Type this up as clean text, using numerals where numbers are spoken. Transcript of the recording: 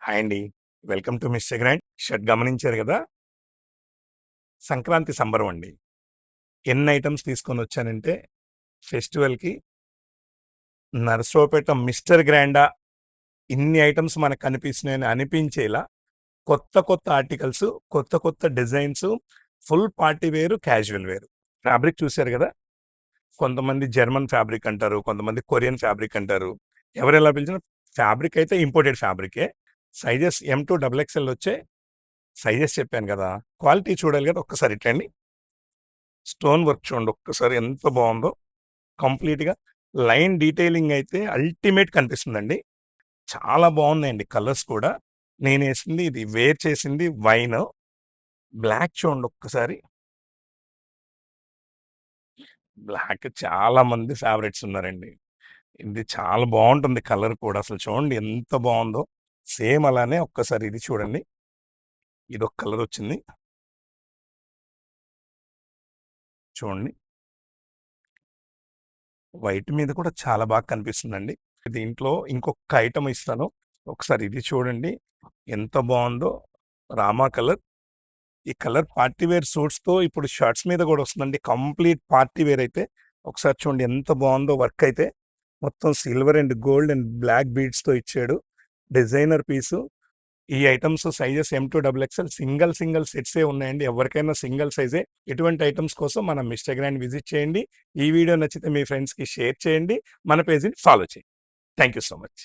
Hi అండి. Welcome to mister grand. Shirt గమనించారు గదా! సంక్రాంతి సంబరం అండి. ఎన్ని ఐటెమ్స్ తీసుకొనొచ్చానంటే ఫెస్టివల్‌కి నరసరావుపేట మిస్టర్ గ్రాండా ఇన్ని ఐటెమ్స్ మనకు కనిపిస్తున్నాయని అనిపించేలా కొత్త ఆర్టికల్స్, కొత్త డిజైన్స్, ఫుల్ పార్టీ వేరు, క్యాజువల్ వేరు. ఫ్యాబ్రిక్ చూసారు గదా! కొంతమంది జర్మన్ ఫ్యాబ్రిక్ అంటారు. కొంతమంది కొరియన్ ఫ్యాబ్రిక్ అంటారు. ఎవరెలా పిలిచినా ఫ్యాబ్రిక్ అయితే ఇంపోర్టెడ్ ఫ్యాబ్రికే. Sizes M to double XL వచ్చాయి. సైజెస్ చెప్పాను గదా! క్వాలిటీ చూడాలి గదా! ఒక్కసారి ఇట్రండి. స్టోన్ వర్క్ చూడండి ఒక్కసారి ఎంత బావుందో. కంప్లీట్‌గా లైన్ డీటెయిలింగ్ అయితే అల్టిమేట్ కనిపిస్తుందండి. చాలా బావున్నాయండి కలర్స్ కూడా. నేనేసింది ఇది వేర్ చేసింది వైన్. బ్లాక్ చూడండి ఒక్కసారి. బ్లాక్ చాలా మంది ఫేవరెట్స్ ఉన్నారండి. ఇది చాలా బావుంటుంది కలర్ కూడా. అసలు చూడండి ఎంత బావుందో. సేమ్ అలానే ఒక్కసారి ఇది చూడండి. ఇదొక కలరొచ్చింది. చూడండి. వైట్ మీద కూడా చాలా బాగా కనిపిస్తుందండి. దీంట్లో ఇంకొక ఐటెమ్ ఇస్తాను. ఒకసారి ఇది చూడండి. ఎంత బావుందో. రామా కలర్. ఈ కలర్ పార్టీ వేర్ సూట్స్‌తో ఇప్పుడు షర్ట్స్ మీద గూడా వస్తుందండి. కంప్లీట్ పార్టీ వేర్ అయితే. ఒకసారి చూడండి ఎంత బావుందో వర్క్ అయితే. మొత్తం silver and gold and black బీడ్స్‌తో ఇచ్చాడు. Designer piece. ఈ items sizes M to double XL single సెట్సే ఉన్నాయండి. ఎవరికైనా సింగిల్ సైజే. ఇటువంటి ఐటెమ్స్ కోసం మన ఇన్‌స్టాగ్రామ్ విజిట్ చేయండి. ఈ వీడియో నచ్చితే మీ ఫ్రెండ్స్‌కి షేర్ చేయండి. మన పేజ్‌ని ఫాలో చేయండి. Thank you so much.